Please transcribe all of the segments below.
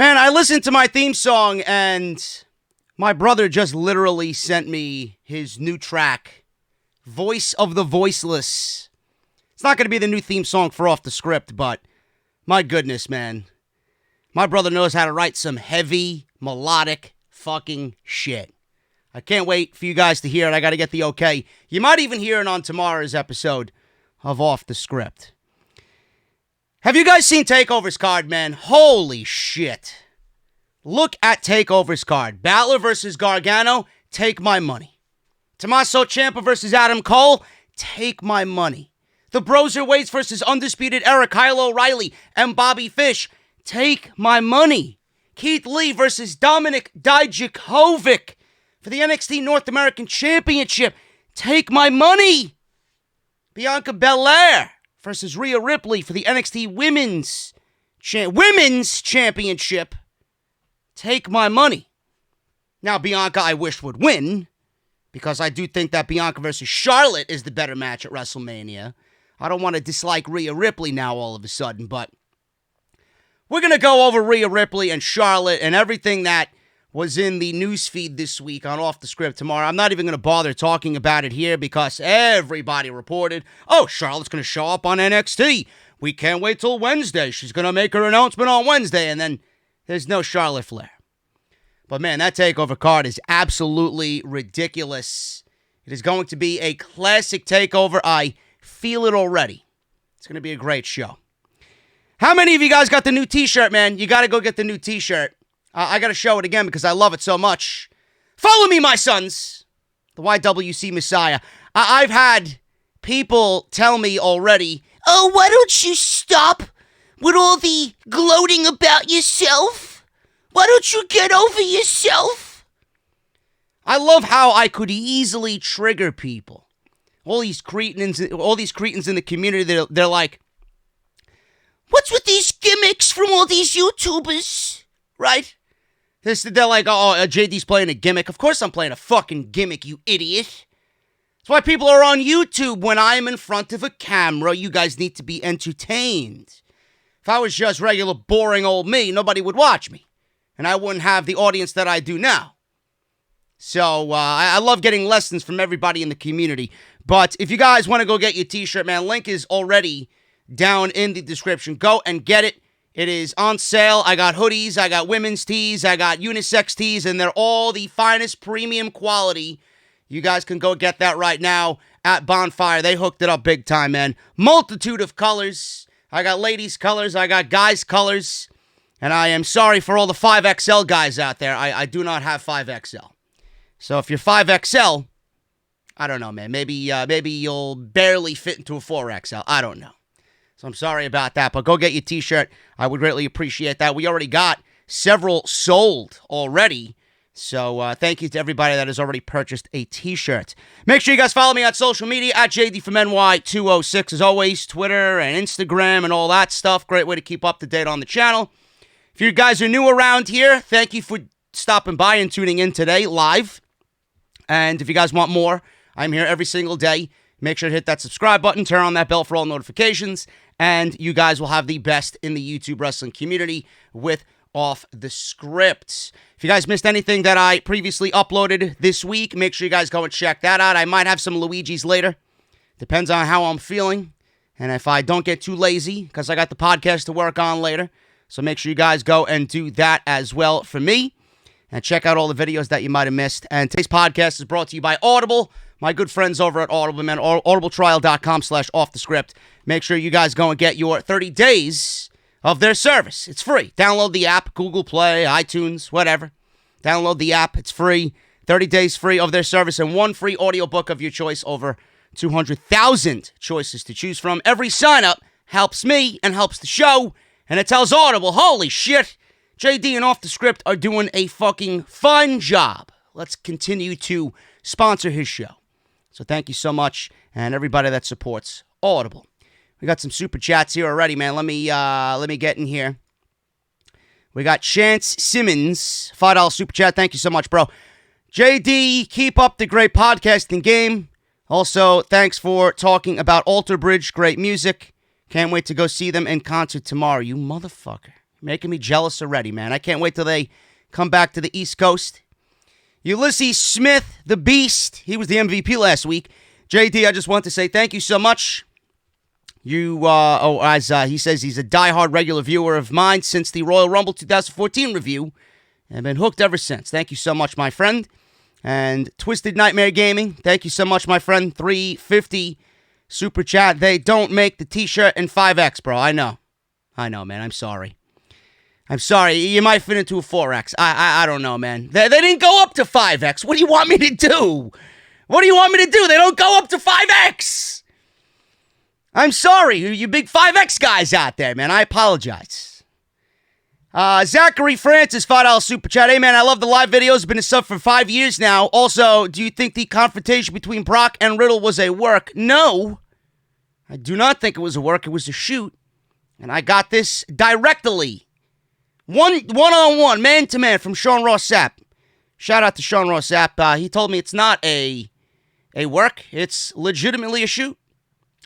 Man, I listened to my theme song and my brother just literally sent me his new track, Voice of the Voiceless. It's not going to be the new theme song for Off the Script, but my goodness, man. My brother knows how to write some heavy, melodic fucking shit. I can't wait for you guys to hear it. I got to get the okay. You might even hear it on tomorrow's episode of Off the Script. Have you guys seen Takeover's card, man? Holy shit. Look at Takeover's card. Balor versus Gargano, take my money. Tommaso Ciampa versus Adam Cole, take my money. The Broserweights versus Undisputed Era, Kyle O'Reilly and Bobby Fish, take my money. Keith Lee versus Dominik Dijakovic for the NXT North American Championship, take my money. Bianca Belair versus Rhea Ripley for the NXT Women's Championship. Take my money. Now, Bianca, I wish would win, because I do think that Bianca versus Charlotte is the better match at WrestleMania. I don't want to dislike Rhea Ripley now all of a sudden, but we're going to go over Rhea Ripley and Charlotte and everything that was in the newsfeed this week on Off the Script tomorrow. I'm not even going to bother talking about it here because everybody reported, oh, Charlotte's going to show up on NXT. We can't wait till Wednesday. She's going to make her announcement on Wednesday, and then there's no Charlotte Flair. But man, that TakeOver card is absolutely ridiculous. It is going to be a classic TakeOver. I feel it already. It's going to be a great show. How many of you guys got the new t-shirt, man? You got to go get the new t-shirt. I got to show it again because I love it so much. Follow me, my sons. The YWC Messiah. I've had people tell me already, oh, why don't you stop with all the gloating about yourself? Why don't you get over yourself? I love how I could easily trigger people. All these cretins in the community, they're like, what's with these gimmicks from all these YouTubers? Right? They're like, oh, JD's playing a gimmick. Of course I'm playing a fucking gimmick, you idiot. That's why people are on YouTube when I'm in front of a camera. You guys need to be entertained. If I was just regular, boring old me, nobody would watch me. And I wouldn't have the audience that I do now. So, I love getting lessons from everybody in the community. But if you guys want to go get your t-shirt, man, link is already down in the description. Go and get it. It is on sale. I got hoodies, I got women's tees, I got unisex tees, and they're all the finest premium quality. You guys can go get that right now at Bonfire. They hooked it up big time, man. Multitude of colors. I got ladies' colors, I got guys' colors, and I am sorry for all the 5XL guys out there. I do not have 5XL. So if you're 5XL, I don't know, man. Maybe you'll barely fit into a 4XL. I don't know. So I'm sorry about that, but go get your t-shirt. I would greatly appreciate that. We already got several sold already. So thank you to everybody that has already purchased a t-shirt. Make sure you guys follow me on social media at JD from NY206. As always, Twitter and Instagram and all that stuff. Great way to keep up to date on the channel. If you guys are new around here, thank you for stopping by and tuning in today live. And if you guys want more, I'm here every single day. Make sure to hit that subscribe button, turn on that bell for all notifications, and you guys will have the best in the YouTube wrestling community with Off the Script. If you guys missed anything that I previously uploaded this week, make sure you guys go and check that out. I might have some Luigi's later. Depends on how I'm feeling, and if I don't get too lazy, because I got the podcast to work on later. So make sure you guys go and do that as well for me, and check out all the videos that you might have missed. And today's podcast is brought to you by Audible. My good friends over at Audible, man, audibletrial.com/offthescript. Make sure you guys go and get your 30 days of their service. It's free. Download the app, Google Play, iTunes, whatever. Download the app. It's free. 30 days free of their service and one free audiobook of your choice. Over 200,000 choices to choose from. Every sign-up helps me and helps the show. And it tells Audible, holy shit, JD and Off the Script are doing a fucking fine job. Let's continue to sponsor his show. So thank you so much, and everybody that supports Audible. We got some super chats here already, man. Let me get in here. We got Chance Simmons, $5 super chat. Thank you so much, bro. JD, keep up the great podcasting game. Also, thanks for talking about Alter Bridge. Great music. Can't wait to go see them in concert tomorrow. You motherfucker. Making me jealous already, man. I can't wait till they come back to the East Coast. Ulysses Smith, the Beast. He was the MVP last week. JD, I just want to say thank you so much. As he says, he's a diehard regular viewer of mine since the Royal Rumble 2014 review, and been hooked ever since. Thank you so much, my friend. And Twisted Nightmare Gaming, thank you so much, my friend. $3.50 super chat. They don't make the t-shirt in 5X, bro. I know, man. I'm sorry. You might fit into a 4X. I don't know, man. They didn't go up to 5X. What do you want me to do? They don't go up to 5X. I'm sorry, you big 5X guys out there, man. I apologize. Zachary Francis, $5 super chat. Hey, man, I love the live videos. Been a sub for 5 years now. Also, do you think the confrontation between Brock and Riddle was a work? No, I do not think it was a work. It was a shoot. And I got this directly. One-on-one, man-to-man from Sean Ross Sapp. Shout out to Sean Ross Sapp. He told me it's not a work. It's legitimately a shoot.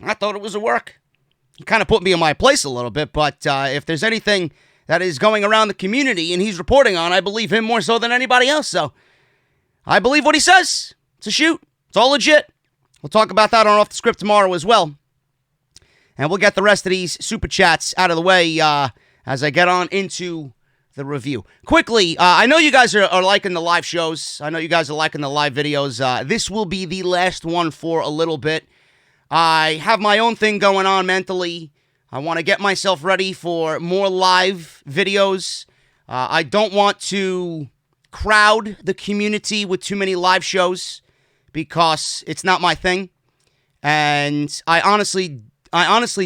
I thought it was a work. He kind of put me in my place a little bit, but if there's anything that is going around the community and he's reporting on, I believe him more so than anybody else. So I believe what he says. It's a shoot. It's all legit. We'll talk about that on Off the Script tomorrow as well. And we'll get the rest of these super chats out of the way as I get on into the review. Quickly, I know you guys are liking the live shows. I know you guys are liking the live videos. This will be the last one for a little bit. I have my own thing going on mentally. I want to get myself ready for more live videos. I don't want to crowd the community with too many live shows because it's not my thing. And I honestly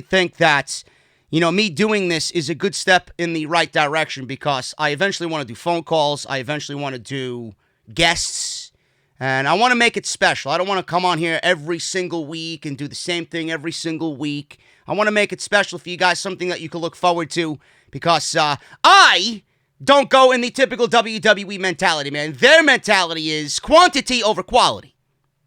think that, me doing this is a good step in the right direction because I eventually want to do phone calls. I eventually want to do guests. And I want to make it special. I don't want to come on here every single week and do the same thing every single week. I want to make it special for you guys, something that you can look forward to because I don't go in the typical WWE mentality, man. Their mentality is quantity over quality.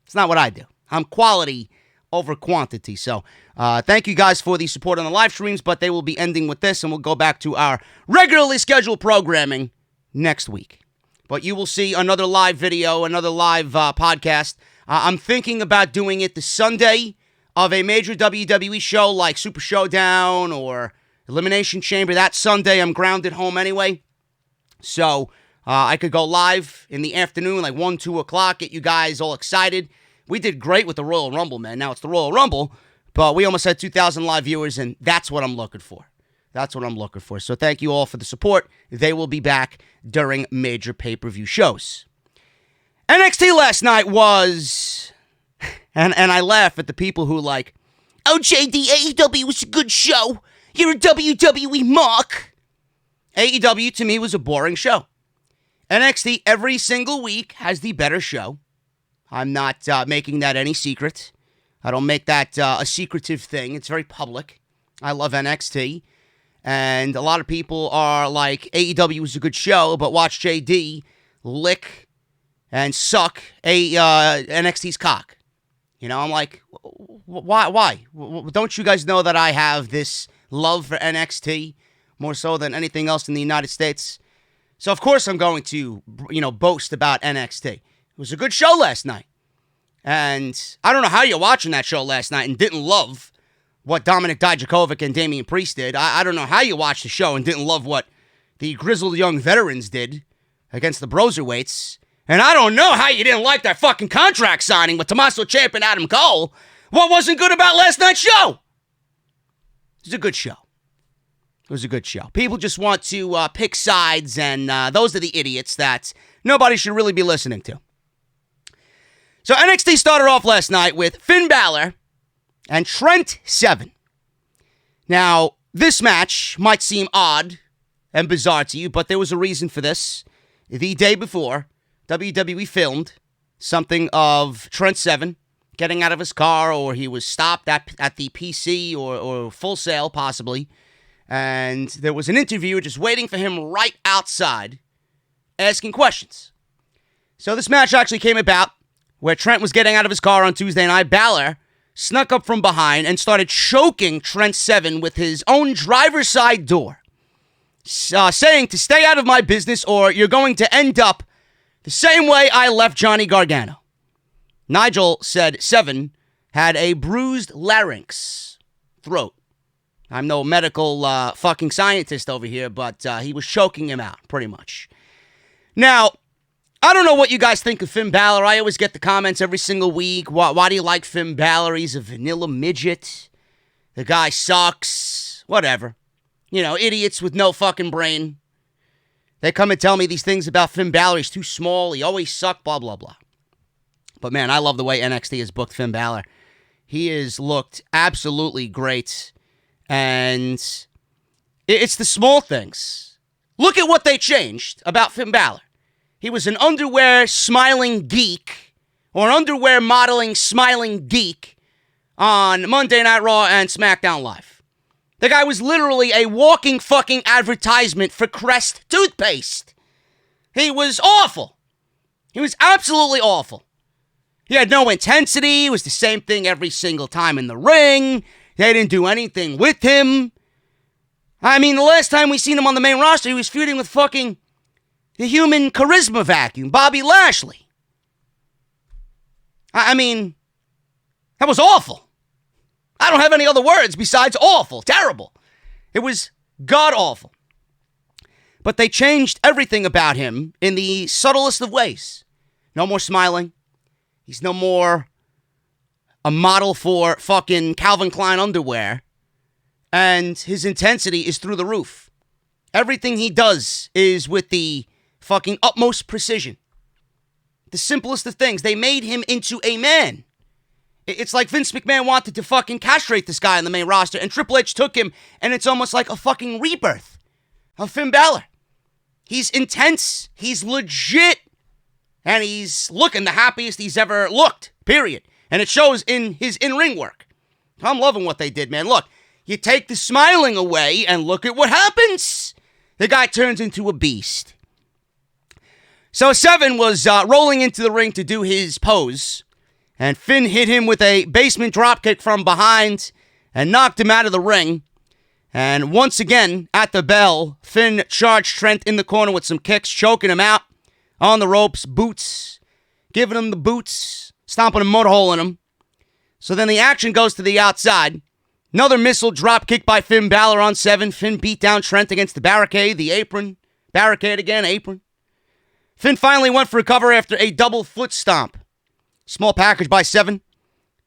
It's not what I do. I'm quality over quantity. So thank you guys for the support on the live streams, but they will be ending with this, and we'll go back to our regularly scheduled programming next week. But you will see another live video, another live podcast. I'm thinking about doing it the Sunday of a major WWE show like Super Showdown or Elimination Chamber. That Sunday, I'm grounded home anyway. So I could go live in the afternoon, like 1, 2 o'clock, get you guys all excited. We did great with the Royal Rumble, man. Now it's the Royal Rumble, but we almost had 2,000 live viewers, and that's what I'm looking for. So thank you all for the support. They will be back during major pay-per-view shows. NXT last night was, and I laugh at the people who like, oh, JD, AEW was a good show. You're a WWE mark. AEW, to me, was a boring show. NXT, every single week, has the better show. I'm not making that any secret. I don't make that a secretive thing. It's very public. I love NXT. And a lot of people are like, AEW was a good show, but watch JD lick and suck NXT's cock. I'm like, why? Don't you guys know that I have this love for NXT more so than anything else in the United States? So, of course, I'm going to, boast about NXT. It was a good show last night. And I don't know how you're watching that show last night and didn't love what Dominik Dijakovic and Damien Priest did. I don't know how you watched the show and didn't love what the Grizzled Young Veterans did against the Broserweights. And I don't know how you didn't like that fucking contract signing with Tommaso Ciampa and Adam Cole. What wasn't good about last night's show? It was a good show. People just want to pick sides, and those are the idiots that nobody should really be listening to. So NXT started off last night with Finn Balor and Trent Seven. Now, this match might seem odd and bizarre to you, but there was a reason for this. The day before, WWE filmed something of Trent Seven getting out of his car, or he was stopped at the PC or Full Sail, possibly. And there was an interviewer just waiting for him right outside, asking questions. So this match actually came about where Trent was getting out of his car on Tuesday night. Balor snuck up from behind and started choking Trent Seven with his own driver's side door. saying to stay out of my business or you're going to end up the same way I left Johnny Gargano. Nigel said Seven had a bruised larynx, throat. I'm no medical fucking scientist over here, but he was choking him out, pretty much. Now, I don't know what you guys think of Finn Balor. I always get the comments every single week. Why do you like Finn Balor? He's a vanilla midget. The guy sucks. Whatever. You know, idiots with no fucking brain. They come and tell me these things about Finn Balor. He's too small. He always sucked, blah, blah, blah. But, man, I love the way NXT has booked Finn Balor. He has looked absolutely great. And it's the small things. Look at what they changed about Finn Balor. He was an underwear smiling geek, or an underwear modeling smiling geek on Monday Night Raw and SmackDown Live. The guy was literally a walking fucking advertisement for Crest toothpaste. He was awful. He was absolutely awful. He had no intensity. It was the same thing every single time in the ring. They didn't do anything with him. I mean, the last time we seen him on the main roster, he was feuding with fucking the human charisma vacuum, Bobby Lashley. I mean, that was awful. I don't have any other words besides awful, terrible. It was god-awful. But they changed everything about him in the subtlest of ways. No more smiling. He's no more a model for fucking Calvin Klein underwear. And his intensity is through the roof. Everything he does is with the fucking utmost precision. The simplest of things. They made him into a man. It's like Vince McMahon wanted to fucking castrate this guy on the main roster, and Triple H took him, and it's almost like a fucking rebirth of Finn Balor. He's intense. He's legit. And he's looking the happiest he's ever looked, period. And it shows in his in-ring work. I'm loving what they did, man. Look, you take the smiling away, and look at what happens. The guy turns into a beast. So Seven was rolling into the ring to do his pose, and Finn hit him with a basement dropkick from behind and knocked him out of the ring. And once again, at the bell, Finn charged Trent in the corner with some kicks, choking him out on the ropes, boots, giving him the boots, stomping a motor hole in him. So then the action goes to the outside. Another missile drop kick by Finn Balor on Seven. Finn beat down Trent against the barricade, the apron. Barricade again, apron. Finn finally went for a cover after a double foot stomp. Small package by Seven.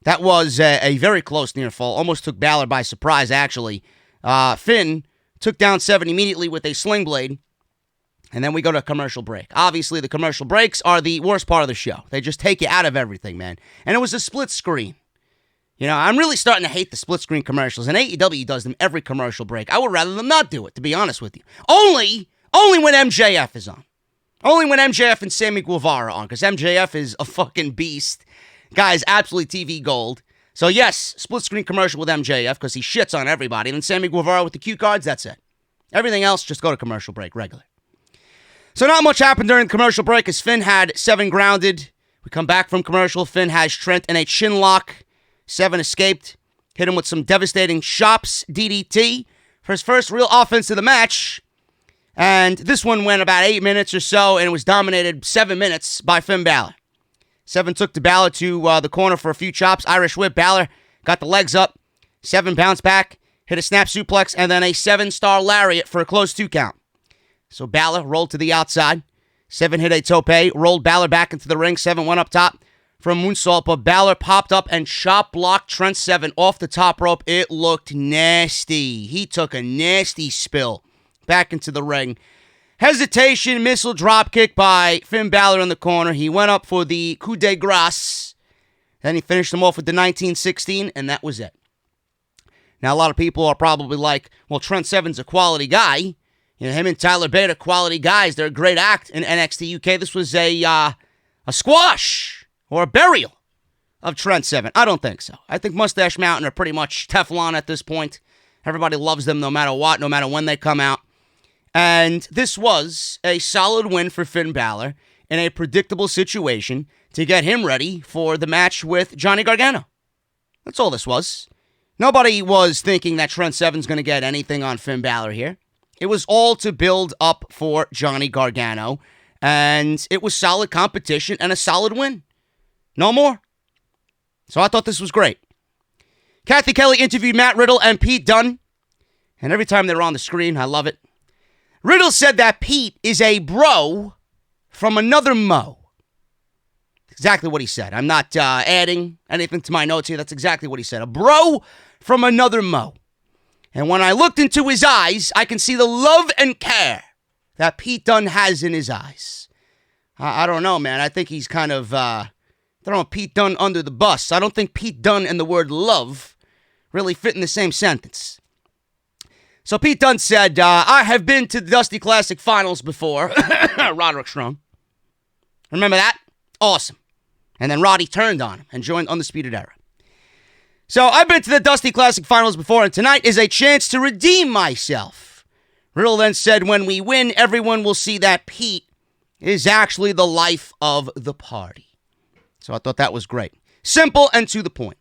That was a very close near fall. Almost took Balor by surprise, actually. Finn took down Seven immediately with a sling blade. And then we go to a commercial break. Obviously, the commercial breaks are the worst part of the show. They just take you out of everything, man. And it was a split screen. You know, I'm really starting to hate the split screen commercials. And AEW does them every commercial break. I would rather them not do it, to be honest with you. Only when MJF is on. Only when MJF and Sammy Guevara are on. Because MJF is a fucking beast. Guy is absolutely TV gold. So yes, split screen commercial with MJF because he shits on everybody. And then Sammy Guevara with the cue cards, that's it. Everything else, just go to commercial break, regular. So not much happened during the commercial break as Finn had Seven grounded. We come back from commercial. Finn has Trent in a chin lock. Seven escaped. Hit him with some devastating chops, DDT, for his first real offense of the match. And this one went about 8 minutes or so, and it was dominated 7 minutes by Finn Balor. Seven took the Balor to the corner for a few chops. Irish whip. Balor got the legs up. Seven bounced back, hit a snap suplex, and then a 7-star lariat for a close 2 count. So Balor rolled to the outside. Seven hit a tope, rolled Balor back into the ring. Seven went up top for a moonsault, but Balor popped up and chop blocked Trent Seven off the top rope. It looked nasty. He took a nasty spill back into the ring. Hesitation, missile drop kick by Finn Balor in the corner. He went up for the coup de grace. Then he finished him off with the 1916, and that was it. Now, a lot of people are probably like, well, Trent Seven's a quality guy. You know, him and Tyler Bate are quality guys. They're a great act in NXT UK. This was a squash or a burial of Trent Seven. I don't think so. I think Mustache Mountain are pretty much Teflon at this point. Everybody loves them no matter what, no matter when they come out. And this was a solid win for Finn Balor in a predictable situation to get him ready for the match with Johnny Gargano. That's all this was. Nobody was thinking that Trent Seven's going to get anything on Finn Balor here. It was all to build up for Johnny Gargano, and it was solid competition and a solid win. No more. So I thought this was great. Kathy Kelly interviewed Matt Riddle and Pete Dunne, and every time they were on the screen, I love it. Riddle said that Pete is a bro from another Mo. Exactly what he said. I'm not adding anything to my notes here. That's exactly what he said. A bro from another Mo. And when I looked into his eyes, I can see the love and care that Pete Dunne has in his eyes. I don't know, man. I think he's kind of, throwing Pete Dunne under the bus. I don't think Pete Dunne and the word love really fit in the same sentence. So Pete Dunne said, I have been to the Dusty Classic Finals before. Roderick Strong. Remember that? Awesome. And then Roddy turned on him and joined Undisputed Era. So I've been to the Dusty Classic Finals before, and tonight is a chance to redeem myself. Riddle then said, when we win, everyone will see that Pete is actually the life of the party. So I thought that was great. Simple and to the point.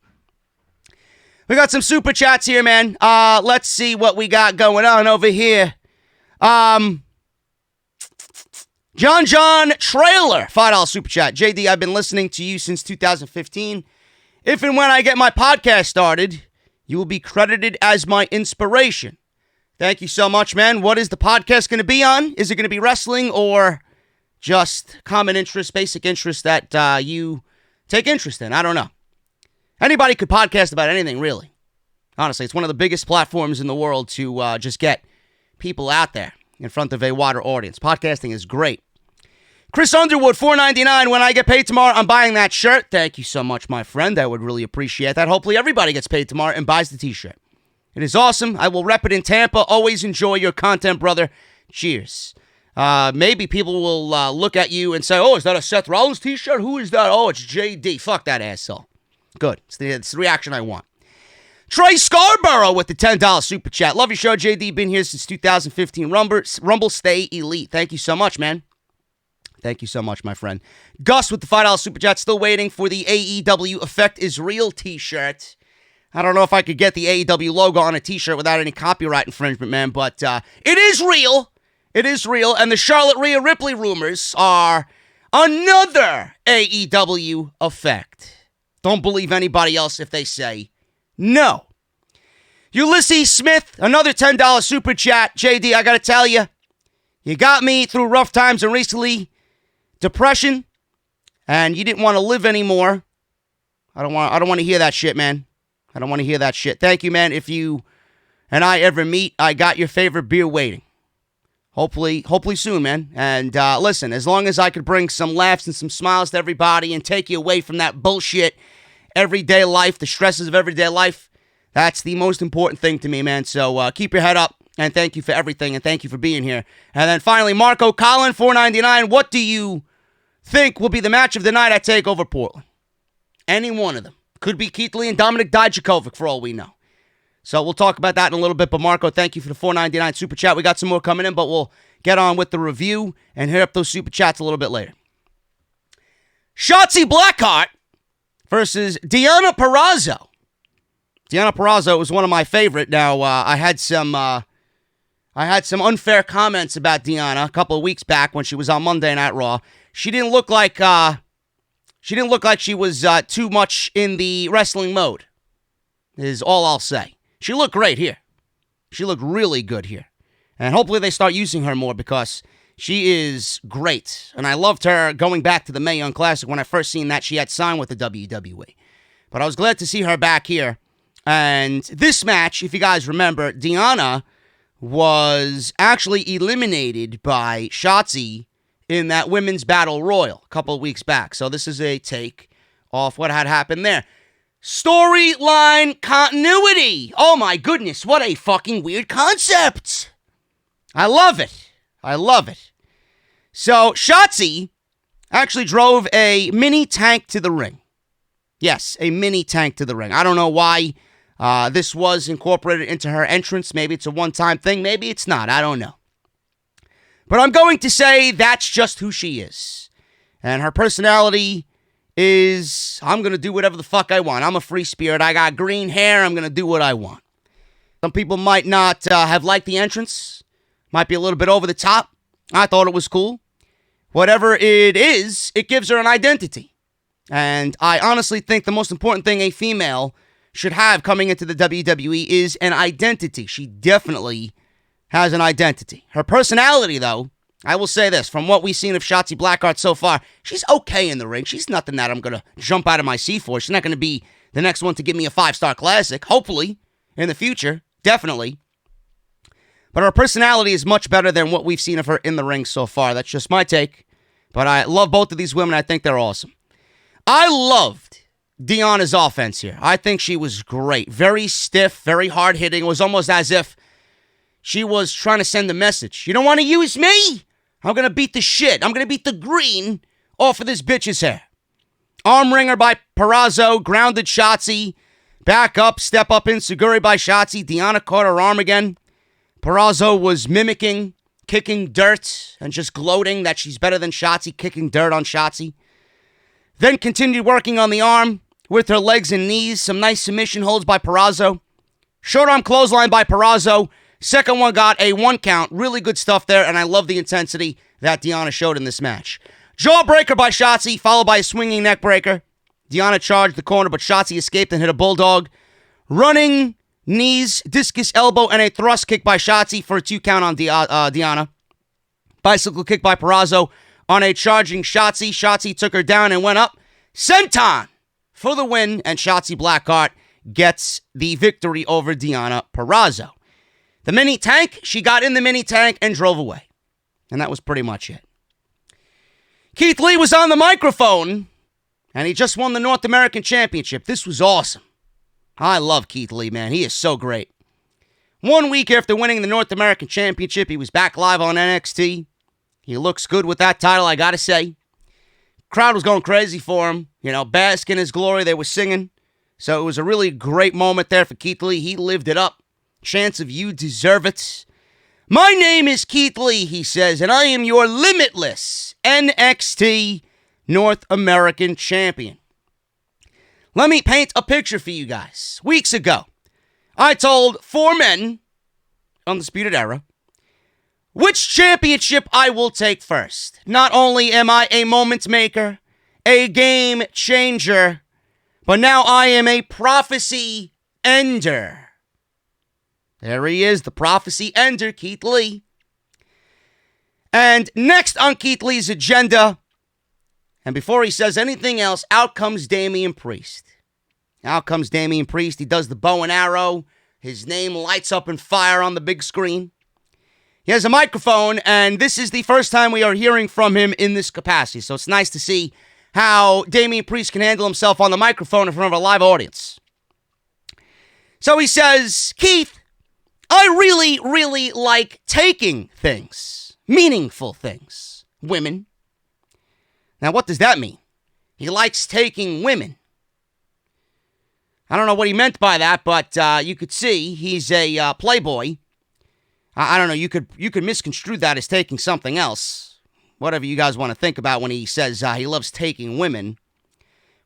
We got some super chats here, man. Let's see what we got going on over here. John Trailer, $5 super chat. JD, I've been listening to you since 2015. If and when I get my podcast started, you will be credited as my inspiration. Thank you so much, man. What is the podcast going to be on? Is it going to be wrestling or just common interest, basic interest that you take interest in? I don't know. Anybody could podcast about anything, really. Honestly, it's one of the biggest platforms in the world to just get people out there in front of a wider audience. Podcasting is great. Chris Underwood, $4.99. When I get paid tomorrow, I'm buying that shirt. Thank you so much, my friend. I would really appreciate that. Hopefully everybody gets paid tomorrow and buys the t-shirt. It is awesome. I will rep it in Tampa. Always enjoy your content, brother. Cheers. Maybe people will look at you and say, oh, is that a Seth Rollins t-shirt? Who is that? Oh, it's JD. Fuck that asshole. Good. It's the reaction I want. Trey Scarborough with the $10 super chat. Love your show, JD. Been here since 2015. Rumble, stay elite. Thank you so much, man. Thank you so much, my friend. Gus with the $5 super chat. Still waiting for the AEW Effect is Real t-shirt. I don't know if I could get the AEW logo on a t-shirt without any copyright infringement, man, but it is real. It is real, and the Charlotte Rhea Ripley rumors are another AEW Effect. Don't believe anybody else if they say no. Ulysses Smith, another $10 super chat. JD, I gotta tell you, you got me through rough times and recently depression, and you didn't want to live anymore. I don't want to hear that shit, man. I don't want to hear that shit. Thank you, man. If you and I ever meet, I got your favorite beer waiting. Hopefully soon, man. And listen, as long as I could bring some laughs and some smiles to everybody and take you away from that bullshit everyday life, the stresses of everyday life, that's the most important thing to me, man. So keep your head up, and thank you for everything, and thank you for being here. And then finally, Marco Collin, $4.99. What do you think will be the match of the night at TakeOver Portland? Any one of them. Could be Keith Lee and Dominik Dijakovic for all we know. So we'll talk about that in a little bit. But Marco, thank you for the $4.99 super chat. We got some more coming in, but we'll get on with the review and hit up those super chats a little bit later. Shotzi Blackheart versus Deonna Purrazzo. Deonna Purrazzo was one of my favorite. Now, I had some unfair comments about Deonna a couple of weeks back when she was on Monday Night Raw. She didn't look like she was too much in the wrestling mode, is all I'll say. She looked great here. She looked really good here. And hopefully they start using her more because she is great. And I loved her going back to the Mae Young Classic when I first seen that she had signed with the WWE. But I was glad to see her back here. And this match, if you guys remember, Deonna was actually eliminated by Shotzi in that Women's Battle Royal a couple of weeks back. So this is a take off what had happened there. Storyline continuity. Oh my goodness, what a fucking weird concept. I love it. I love it. So Shotzi actually drove a mini tank to the ring. Yes, a mini tank to the ring. I don't know why this was incorporated into her entrance. Maybe it's a one-time thing. Maybe it's not. I don't know. But I'm going to say that's just who she is. And her personality is, I'm going to do whatever the fuck I want. I'm a free spirit. I got green hair. I'm going to do what I want. Some people might not have liked the entrance. Might be a little bit over the top. I thought it was cool. Whatever it is, it gives her an identity. And I honestly think the most important thing a female should have coming into the WWE is an identity. She definitely has an identity. Her personality, though, I will say this, from what we've seen of Shotzi Blackheart so far, she's okay in the ring. She's nothing that I'm going to jump out of my seat for. She's not going to be the next one to give me a 5-star classic, hopefully, in the future, definitely. But her personality is much better than what we've seen of her in the ring so far. That's just my take. But I love both of these women. I think they're awesome. I loved Deonna's offense here. I think she was great. Very stiff, very hard-hitting. It was almost as if she was trying to send a message. You don't want to use me? I'm going to beat the shit. I'm going to beat the green off of this bitch's hair. Arm wringer by Purrazzo. Grounded Shotzi. Back up, step up in. Seguri by Shotzi. Deonna caught her arm again. Purrazzo was mimicking, kicking dirt, and just gloating that she's better than Shotzi, kicking dirt on Shotzi. Then continued working on the arm with her legs and knees. Some nice submission holds by Purrazzo. Short arm clothesline by Purrazzo. Second one got a 1 count. Really good stuff there, and I love the intensity that Deonna showed in this match. Jawbreaker by Shotzi, followed by a swinging neck breaker. Deonna charged the corner, but Shotzi escaped and hit a bulldog. Running knees, discus elbow, and a thrust kick by Shotzi for a 2 count on Deonna. Bicycle kick by Purrazzo on a charging Shotzi. Shotzi took her down and went up. Senton for the win, and Shotzi Blackheart gets the victory over Deonna Purrazzo. The mini tank, she got in the mini tank and drove away. And that was pretty much it. Keith Lee was on the microphone, and he just won the North American Championship. This was awesome. I love Keith Lee, man. He is so great. 1 week after winning the North American Championship, he was back live on NXT. He looks good with that title, I gotta say. Crowd was going crazy for him. You know, bask in his glory. They were singing. So it was a really great moment there for Keith Lee. He lived it up. Chance of you deserve it. My name is Keith Lee, he says, and I am your limitless NXT North American Champion. Let me paint a picture for you guys. Weeks ago, I told 4 men, Undisputed Era, which championship I will take first. Not only am I a moment maker, a game changer, but now I am a prophecy ender. There he is, the prophecy ender, Keith Lee. And next on Keith Lee's agenda, and before he says anything else, out comes Damien Priest. Out comes Damien Priest. He does the bow and arrow. His name lights up in fire on the big screen. He has a microphone, and this is the first time we are hearing from him in this capacity. So it's nice to see how Damien Priest can handle himself on the microphone in front of a live audience. So he says, Keith, I really, really like taking things, meaningful things, women. Now, what does that mean? He likes taking women. I don't know what he meant by that, but you could see he's a playboy. I don't know, you could misconstrue that as taking something else. Whatever you guys want to think about when he says he loves taking women.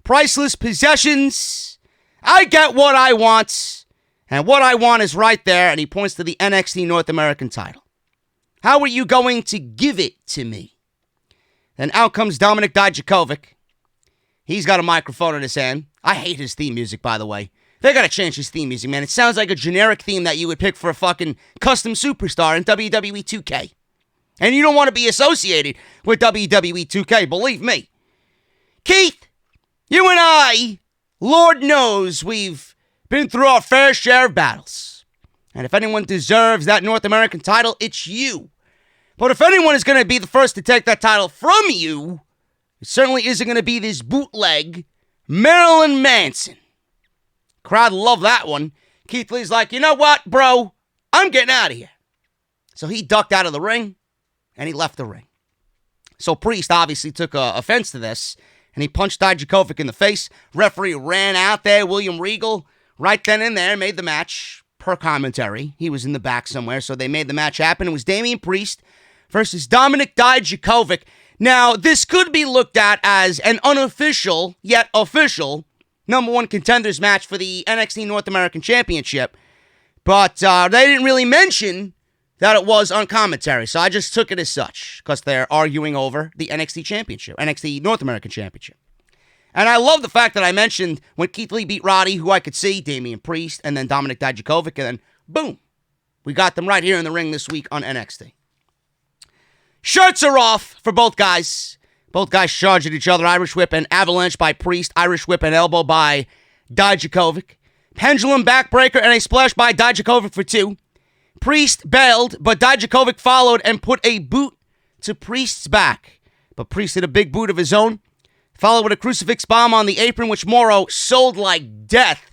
Priceless possessions. I get what I want. And what I want is right there. And he points to the NXT North American title. How are you going to give it to me? Then out comes Dominik Dijakovic. He's got a microphone in his hand. I hate his theme music, by the way. They gotta change his theme music, man. It sounds like a generic theme that you would pick for a fucking custom superstar in WWE 2K. And you don't want to be associated with WWE 2K, believe me. Keith, you and I, Lord knows we've been through our fair share of battles. And if anyone deserves that North American title, it's you. But if anyone is going to be the first to take that title from you, it certainly isn't going to be this bootleg Marilyn Manson. Crowd loved that one. Keith Lee's like, you know what, bro? I'm getting out of here. So he ducked out of the ring, and he left the ring. So Priest obviously took offense to this, and he punched Dijakovic in the face. Referee ran out there, William Regal, right then and there, made the match, per commentary. He was in the back somewhere, so they made the match happen. It was Damien Priest versus Dominik Dijakovic. Now, this could be looked at as an unofficial, yet official, number 1 contenders match for the NXT North American Championship. But they didn't really mention that it was on commentary. So I just took it as such because they're arguing over the NXT Championship, NXT North American Championship. And I love the fact that I mentioned when Keith Lee beat Roddy, who I could see, Damien Priest, and then Dominik Dijakovic, and then boom, we got them right here in the ring this week on NXT. Shirts are off for both guys. Both guys charged at each other. Irish whip and avalanche by Priest. Irish whip and elbow by Dijakovic. Pendulum backbreaker and a splash by Dijakovic for 2. Priest bailed, but Dijakovic followed and put a boot to Priest's back. But Priest hit a big boot of his own. Followed with a crucifix bomb on the apron, which Morrow sold like death,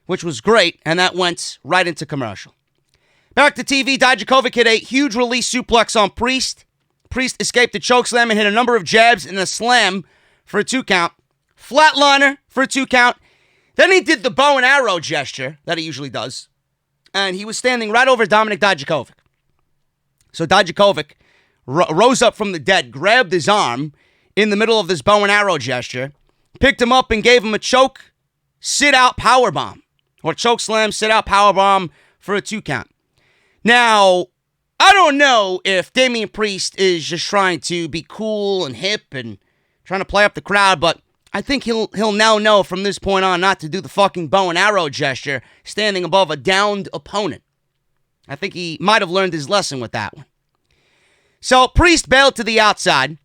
which was great, and that went right into commercial. Back to TV, Dijakovic hit a huge release suplex on Priest. Priest escaped the chokeslam and hit a number of jabs and a slam for a 2 count. Flatliner for a 2 count. Then he did the bow and arrow gesture that he usually does. And he was standing right over Dominik Dijakovic. So Dijakovic rose up from the dead, grabbed his arm in the middle of this bow and arrow gesture, picked him up and gave him a choke, sit-out powerbomb. Or choke slam, sit-out powerbomb for a 2 count. Now, I don't know if Damien Priest is just trying to be cool and hip and trying to play up the crowd, but I think he'll now know from this point on not to do the fucking bow and arrow gesture standing above a downed opponent. I think he might have learned his lesson with that one. So Priest bailed to the outside,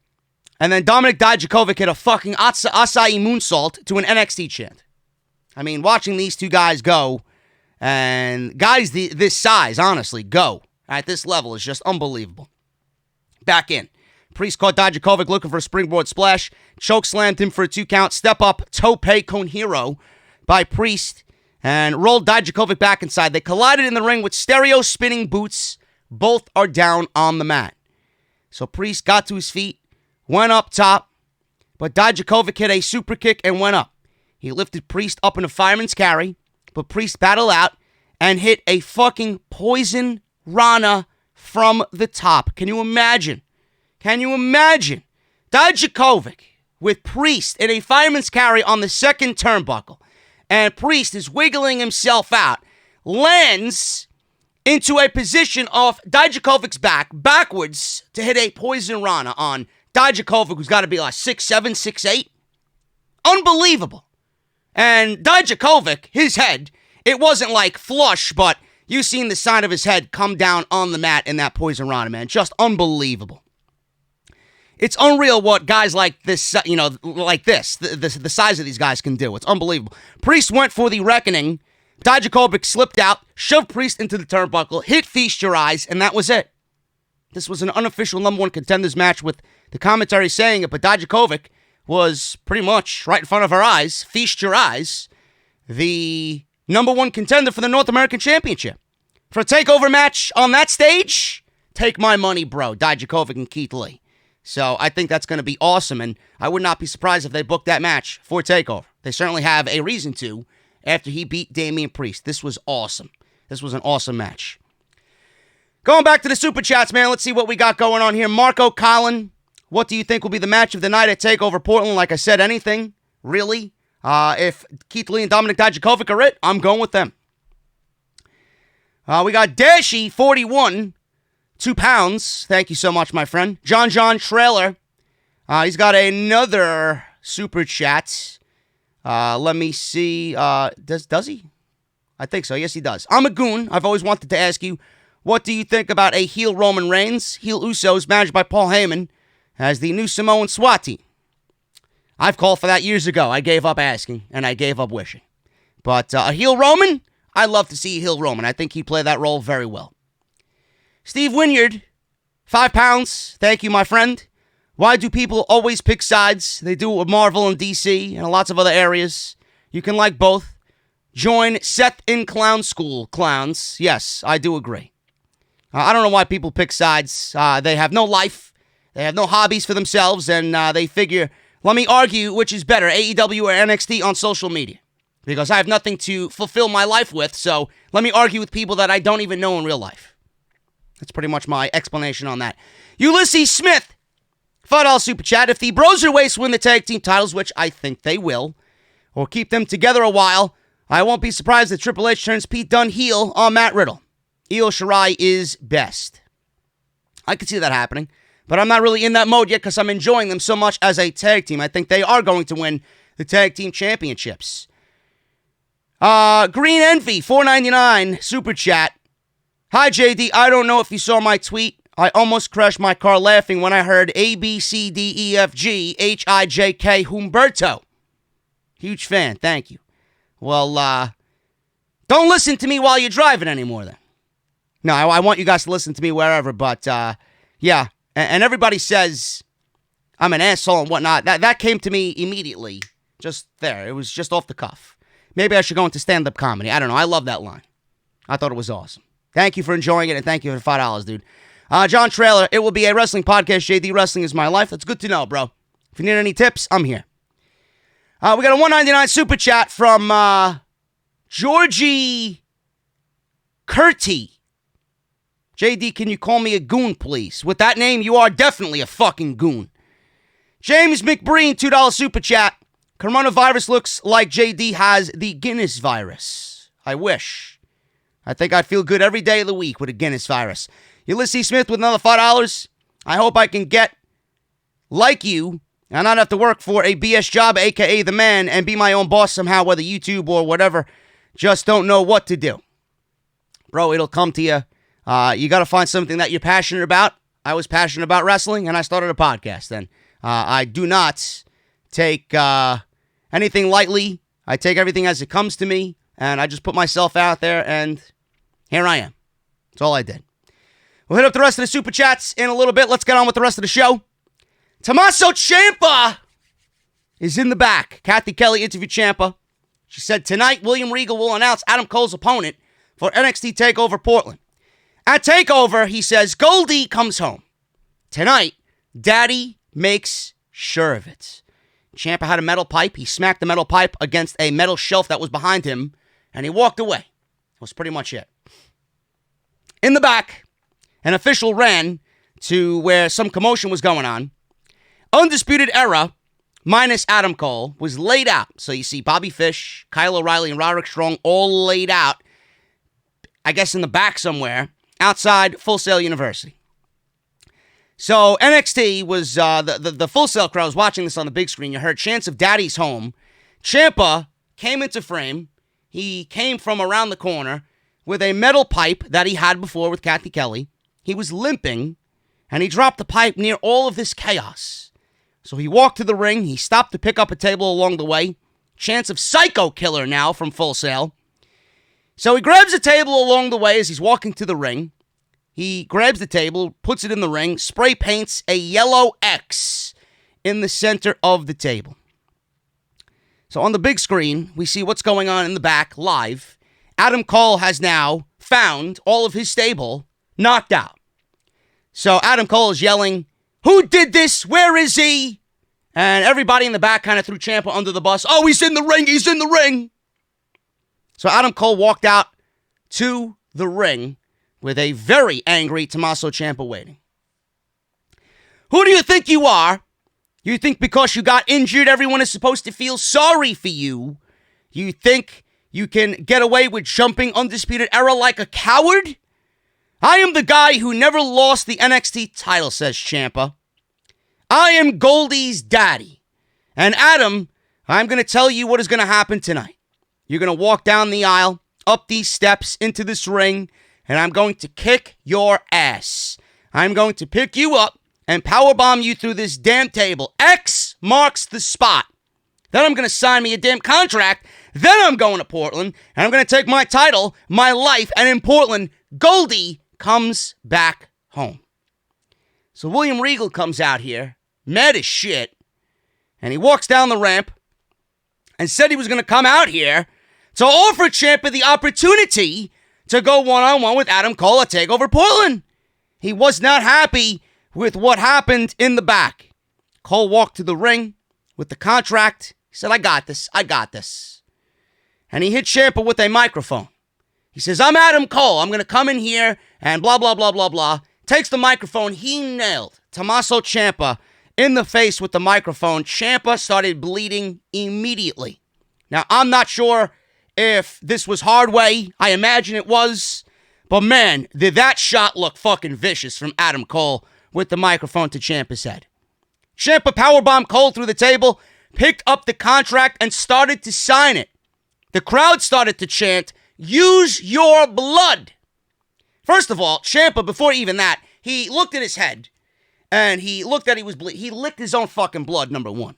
and then Dominik Dijakovic hit a fucking acai moonsault to an NXT chant. I mean, watching these two guys go, and guys this size, honestly, go at this level is just unbelievable. Back in. Priest caught Dijakovic looking for a springboard splash. Choke slammed him for a 2 count. Step up tope con hero by Priest. And rolled Dijakovic back inside. They collided in the ring with stereo spinning boots. Both are down on the mat. So Priest got to his feet. Went up top. But Dijakovic hit a super kick and went up. He lifted Priest up in a fireman's carry. But Priest battled out and hit a fucking poison Rana from the top. Can you imagine? Can you imagine? Dijakovic with Priest in a fireman's carry on the second turnbuckle. And Priest is wiggling himself out. Lands into a position off Dijakovic's back, backwards, to hit a poison Rana on Dijakovic, who's got to be like 6'7", 6'8". Unbelievable. And Dijakovic, his head, it wasn't like flush, but you seen the side of his head come down on the mat in that poison Rana, man. Just unbelievable. It's unreal what guys like this, like this, the size of these guys can do. It's unbelievable. Priest went for the reckoning. Dijakovic slipped out, shoved Priest into the turnbuckle, hit Feast Your Eyes, and that was it. This was an unofficial number 1 contenders match with the commentary saying it, but Dijakovic was pretty much right in front of our eyes, Feast Your Eyes, the number 1 contender for the North American Championship. For a takeover match on that stage, take my money, bro. Dijakovic and Keith Lee. So I think that's going to be awesome, and I would not be surprised if they booked that match for TakeOver. They certainly have a reason to after he beat Damien Priest. This was awesome. This was an awesome match. Going back to the Super Chats, man, let's see what we got going on here. Marco Collin, what do you think will be the match of the night at TakeOver Portland? Like I said, anything, really. If Keith Lee and Dominik Dijakovic are it, I'm going with them. We got Dashy 41, 2 pounds. Thank you so much, my friend. John Trailer. He's got another super chat. Let me see. Does he? I think so. Yes, he does. I'm a goon. I've always wanted to ask you, what do you think about a heel Roman Reigns, heel Usos managed by Paul Heyman as the new Samoan SWAT team? I've called for that years ago. I gave up asking, and I gave up wishing. But a heel Roman? I love to see a heel Roman. I think he'd play that role very well. Steve Wynyard, 5 pounds. Thank you, my friend. Why do people always pick sides? They do it with Marvel and DC and lots of other areas. You can like both. Join Seth in Clown School, clowns. Yes, I do agree. I don't know why people pick sides. They have no life. They have no hobbies for themselves, and they figure, let me argue which is better, AEW or NXT on social media. Because I have nothing to fulfill my life with, so let me argue with people that I don't even know in real life. That's pretty much my explanation on that. Ulysses Smith, $5 super chat. If the Broserweights win the tag team titles, which I think they will, or keep them together a while, I won't be surprised if Triple H turns Pete Dunne heel on Matt Riddle. Io Shirai is best. I could see that happening, but I'm not really in that mode yet because I'm enjoying them so much as a tag team. I think they are going to win the tag team championships. Green Envy, $4.99, super chat. Hi, JD. I don't know if you saw my tweet. I almost crashed my car laughing when I heard ABCDEFGHIJK Humberto. Huge fan. Thank you. Well, don't listen to me while you're driving anymore then. No, I want you guys to listen to me wherever, but, yeah. And everybody says I'm an asshole and whatnot. That came to me immediately. Just there. It was just off the cuff. Maybe I should go into stand-up comedy. I don't know. I love that line. I thought it was awesome. Thank you for enjoying it, and thank you for $5, dude. John Trailer, it will be a wrestling podcast. JD, wrestling is my life. That's good to know, bro. If you need any tips, I'm here. We got a $1.99 super chat from Georgie Curti. JD, can you call me a goon, please? With that name, you are definitely a fucking goon. James McBreen, $2 super chat. Coronavirus looks like JD has the Guinness virus. I wish. I think I'd feel good every day of the week with a Guinness virus. Ulysses Smith with another $5. I hope I can get like you and not have to work for a BS job, a.k.a. the man, and be my own boss somehow, whether YouTube or whatever. Just don't know what to do. Bro, it'll come to you. You got to find something that you're passionate about. I was passionate about wrestling, and I started a podcast. And I do not take anything lightly. I take everything as it comes to me, and I just put myself out there, and here I am. That's all I did. We'll hit up the rest of the super chats in a little bit. Let's get on with the rest of the show. Tommaso Ciampa is in the back. Kathy Kelly interviewed Ciampa. She said, tonight, William Regal will announce Adam Cole's opponent for NXT TakeOver Portland. At TakeOver, he says, Goldie comes home. Tonight, Daddy makes sure of it. Ciampa had a metal pipe. He smacked the metal pipe against a metal shelf that was behind him, and he walked away. That was pretty much it. In the back, an official ran to where some commotion was going on. Undisputed Era, minus Adam Cole, was laid out. So you see Bobby Fish, Kyle O'Reilly, and Roderick Strong all laid out, I guess in the back somewhere, outside Full Sail University. So NXT was, the Full Sail crowd was watching this on the big screen. You heard chants of Daddy's home. Ciampa came into frame. He came from around the corner with a metal pipe that he had before with Kathy Kelly. He was limping, and he dropped the pipe near all of this chaos. So he walked to the ring. He stopped to pick up a table along the way. Chance of Psycho Killer now from Full Sail. So he grabs a table along the way as he's walking to the ring. He grabs the table, puts it in the ring, spray paints a yellow X in the center of the table. So on the big screen, we see what's going on in the back live. Adam Cole has now found all of his stable knocked out. So Adam Cole is yelling, who did this? Where is he? And everybody in the back kind of threw Ciampa under the bus. Oh, he's in the ring. He's in the ring. So Adam Cole walked out to the ring with a very angry Tommaso Ciampa waiting. Who do you think you are? You think because you got injured, everyone is supposed to feel sorry for you? You think you can get away with jumping Undisputed Era like a coward? I am the guy who never lost the NXT title, says Ciampa. I am Goldie's daddy. And Adam, I'm going to tell you what is going to happen tonight. You're going to walk down the aisle, up these steps, into this ring, and I'm going to kick your ass. I'm going to pick you up and powerbomb you through this damn table. X marks the spot. Then I'm going to sign me a damn contract. Then I'm going to Portland, and I'm going to take my title, my life, and in Portland, Goldie comes back home. So William Regal comes out here, mad as shit, and he walks down the ramp and said he was going to come out here to offer Ciampa the opportunity to go one-on-one with Adam Cole at TakeOver Portland. He was not happy with what happened in the back. Cole walked to the ring with the contract. He said, I got this. And he hit Ciampa with a microphone. He says, I'm Adam Cole. I'm going to come in here and blah, blah, blah, blah, blah. Takes the microphone. He nailed Tommaso Ciampa in the face with the microphone. Ciampa started bleeding immediately. Now, I'm not sure if this was hard way. I imagine it was. But man, did that shot look fucking vicious from Adam Cole with the microphone to Ciampa's head. Ciampa powerbombed Cole through the table, picked up the contract, and started to sign it. The crowd started to chant, "Use your blood." First of all, Ciampa, before even that, he looked at his head, and he looked at he was he licked his own fucking blood, number one.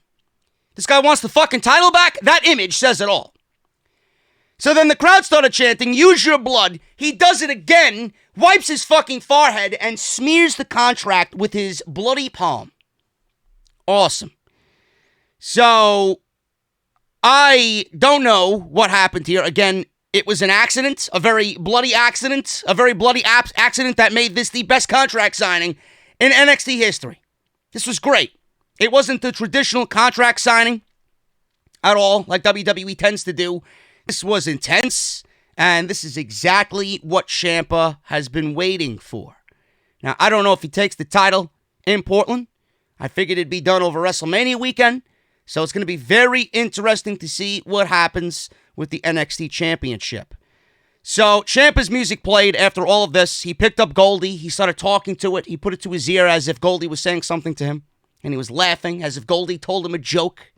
This guy wants the fucking title back? That image says it all. So then the crowd started chanting, "Use your blood." He does it again, wipes his fucking forehead, and smears the contract with his bloody palm. Awesome. So, I don't know what happened here. Again, it was an accident, a very bloody accident that made this the best contract signing in NXT history. This was great. It wasn't the traditional contract signing at all, like WWE tends to do. This was intense, and this is exactly what Ciampa has been waiting for. Now, I don't know if he takes the title in Portland. I figured it'd be done over WrestleMania weekend, so it's going to be very interesting to see what happens with the NXT Championship. So, Ciampa's music played after all of this. He picked up Goldie. He started talking to it. He put it to his ear as if Goldie was saying something to him, and he was laughing as if Goldie told him a joke.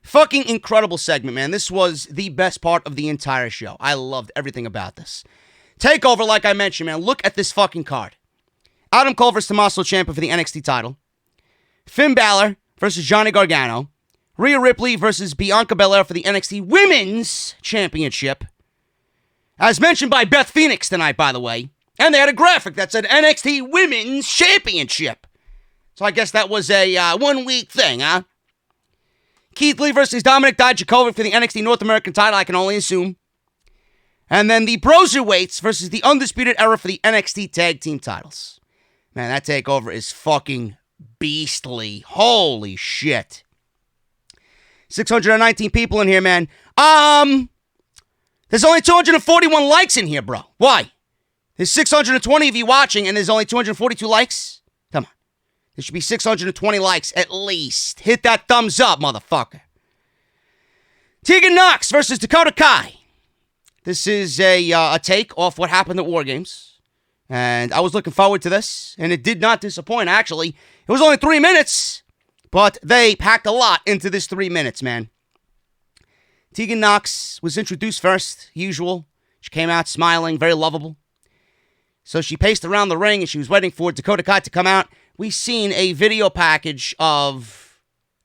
Fucking incredible segment, man. This was the best part of the entire show. I loved everything about this. Takeover, like I mentioned, man. Look at this fucking card. Adam Cole versus Tommaso Ciampa for the NXT title. Finn Balor versus Johnny Gargano. Rhea Ripley versus Bianca Belair for the NXT Women's Championship. As mentioned by Beth Phoenix tonight, by the way. And they had a graphic that said NXT Women's Championship. So I guess that was a 1 week thing, huh? Keith Lee versus Dominik Dijakovic for the NXT North American title, I can only assume. And then the Broserweights versus the Undisputed Era for the NXT Tag Team titles. Man, that takeover is fucking beastly. Holy shit. 619 people in here, man. There's only 241 likes in here, bro. Why? There's 620 of you watching, and there's only 242 likes? Come on. There should be 620 likes at least. Hit that thumbs up, motherfucker. Teagan Nox versus Dakota Kai. This is a take off what happened at War Games. And I was looking forward to this, and it did not disappoint, actually. It was only 3 minutes, but they packed a lot into this 3 minutes, man. Teagan Nox was introduced first, usual. She came out smiling, very lovable. So she paced around the ring, and she was waiting for Dakota Kai to come out. We've seen a video package of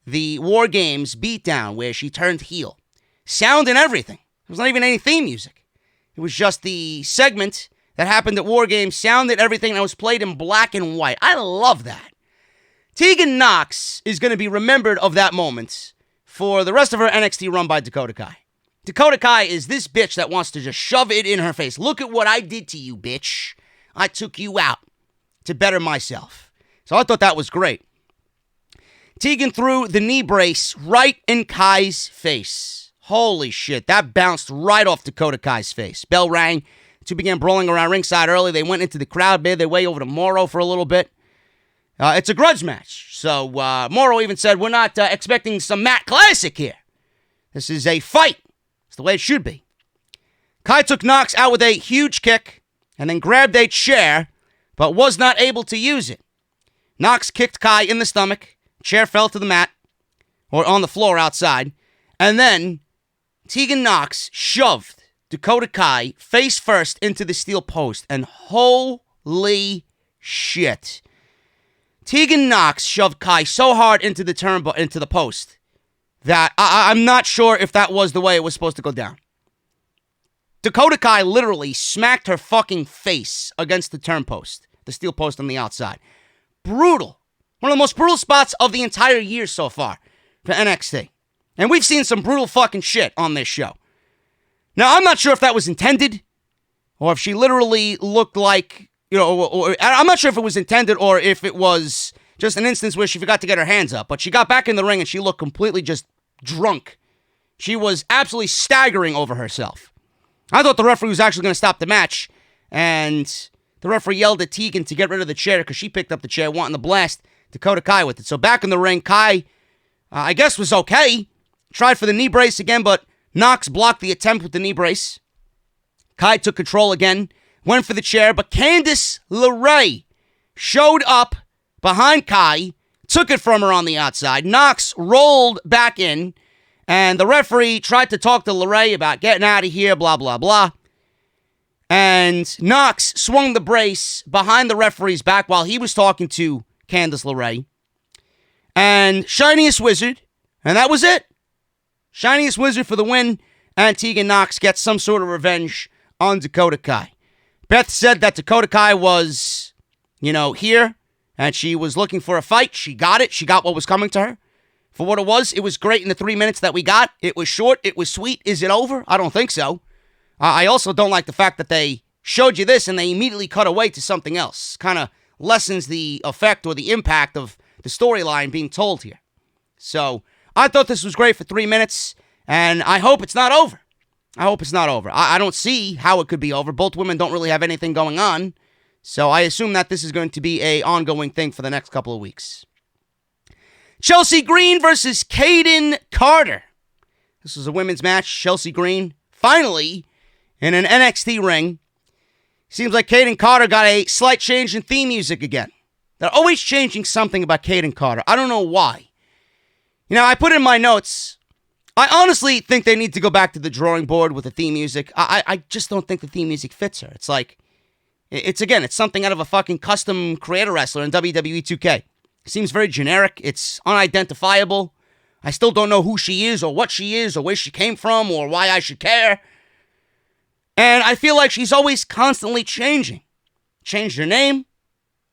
the War Games beatdown where she turned heel. Sound and everything. There was not even any theme music. It was just the segment that happened at War Games, sound and everything, that was played in black and white. I love that. Tegan Nox is going to be remembered of that moment for the rest of her NXT run by Dakota Kai. Dakota Kai is this bitch that wants to just shove it in her face. Look at what I did to you, bitch. I took you out to better myself. So I thought that was great. Tegan threw the knee brace right in Kai's face. Holy shit, that bounced right off Dakota Kai's face. Bell rang. The two began brawling around ringside early. They went into the crowd, made their way over to Morrow for a little bit. It's a grudge match. So Morrow even said, we're not expecting some Matt Classic here. This is a fight. It's the way it should be. Kai took Nox out with a huge kick and then grabbed a chair, but was not able to use it. Nox kicked Kai in the stomach. Chair fell to the mat, or on the floor outside. And then Tegan Nox shoved Dakota Kai face first into the steel post. And holy shit. Tegan Nox shoved Kai so hard into the post that I'm not sure if that was the way it was supposed to go down. Dakota Kai literally smacked her fucking face against the turnpost, the steel post on the outside. Brutal. One of the most brutal spots of the entire year so far for NXT. And we've seen some brutal fucking shit on this show. Now, I'm not sure if that was intended, or if she literally looked like, or I'm not sure if it was intended or if it was just an instance where she forgot to get her hands up. But she got back in the ring and she looked completely just drunk. She was absolutely staggering over herself. I thought the referee was actually going to stop the match, and the referee yelled at Tegan to get rid of the chair because she picked up the chair, wanting to blast Dakota Kai with it. So back in the ring, Kai, I guess, was okay. Tried for the knee brace again, but Nox blocked the attempt with the knee brace. Kai took control again went for the chair, but Candice LeRae showed up behind Kai, took it from her on the outside. Knox rolled back in, and the referee tried to talk to LeRae about getting out of here, blah, blah, blah. And Knox swung the brace behind the referee's back while he was talking to Candice LeRae. And Shiniest Wizard, and that was it. Shiniest Wizard for the win, and Teagan Nox gets some sort of revenge on Dakota Kai. Beth said that Dakota Kai was, here, and she was looking for a fight. She got it. She got what was coming to her. For what it was great in the 3 minutes that we got. It was short. It was sweet. Is it over? I don't think so. I also don't like the fact that they showed you this and they immediately cut away to something else. Kind of lessens the effect or the impact of the storyline being told here. So, I thought this was great for 3 minutes, and I hope it's not over. I don't see how it could be over. Both women don't really have anything going on, so I assume that this is going to be an ongoing thing for the next couple of weeks. Chelsea Green versus Kayden Carter. This was a women's match. Chelsea Green, finally, in an NXT ring. Seems like Kayden Carter got a slight change in theme music again. They're always changing something about Kayden Carter. I don't know why. I put in my notes, I honestly think they need to go back to the drawing board with the theme music. I just don't think the theme music fits her. It's like, it's something out of a fucking custom creator wrestler in WWE 2K. Seems very generic. It's unidentifiable. I still don't know who she is or what she is or where she came from or why I should care. And I feel like she's always constantly changing. Changed her name,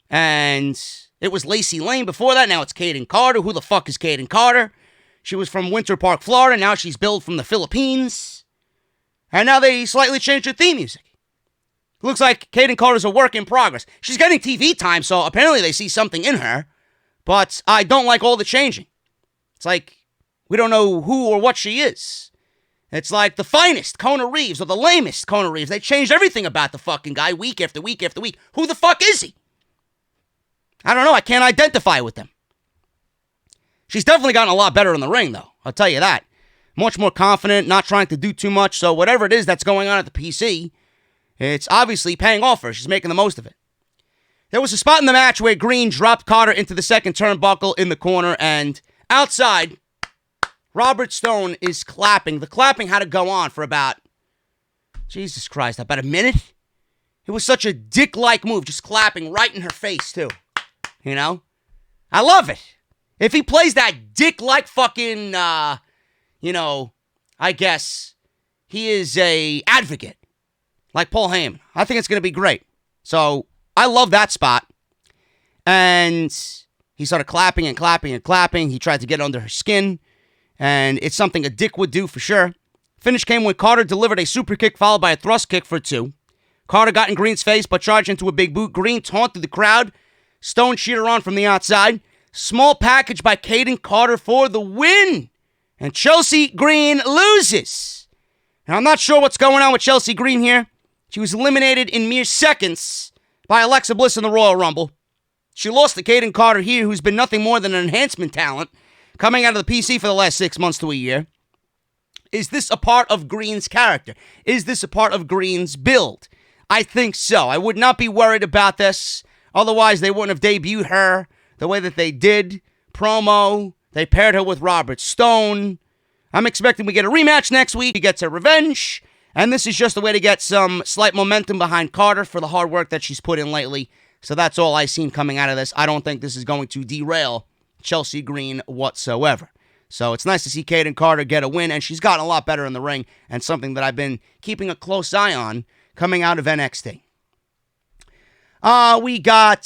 and it was Lacey Lane before that. Now it's Kayden Carter. Who the fuck is Kayden Carter? She was from Winter Park, Florida. Now she's billed from the Philippines. And now they slightly changed her theme music. Looks like Kayden Carter's a work in progress. She's getting TV time, so apparently they see something in her. But I don't like all the changing. It's like, we don't know who or what she is. It's like the finest Kona Reeves or the lamest Kona Reeves. They changed everything about the fucking guy week after week after week. Who the fuck is he? I don't know. I can't identify with them. She's definitely gotten a lot better in the ring, though. I'll tell you that. Much more confident, not trying to do too much. So whatever it is that's going on at the PC, it's obviously paying off for her. She's making the most of it. There was a spot in the match where Green dropped Carter into the second turnbuckle in the corner, and outside, Robert Stone is clapping. The clapping had to go on for about a minute. It was such a dick-like move, just clapping right in her face, too. I love it. If he plays that dick-like fucking, I guess he is a advocate, like Paul Heyman. I think it's going to be great. So, I love that spot. And he started clapping and clapping and clapping. He tried to get under her skin. And it's something a dick would do for sure. Finish came when Carter delivered a super kick followed by a thrust kick for 2. Carter got in Green's face but charged into a big boot. Green taunted the crowd. Stone cheered her on from the outside. Small package by Kayden Carter for the win. And Chelsea Green loses. Now, I'm not sure what's going on with Chelsea Green here. She was eliminated in mere seconds by Alexa Bliss in the Royal Rumble. She lost to Kayden Carter here, who's been nothing more than an enhancement talent coming out of the PC for the last 6 months to a year. Is this a part of Green's character? Is this a part of Green's build? I think so. I would not be worried about this. Otherwise, they wouldn't have debuted her the way that they did. Promo. They paired her with Robert Stone. I'm expecting we get a rematch next week. She gets her revenge. And this is just a way to get some slight momentum behind Carter for the hard work that she's put in lately. So that's all I've seen coming out of this. I don't think this is going to derail Chelsea Green whatsoever. So it's nice to see Kayden Carter get a win, and she's gotten a lot better in the ring, and something that I've been keeping a close eye on coming out of NXT. We got,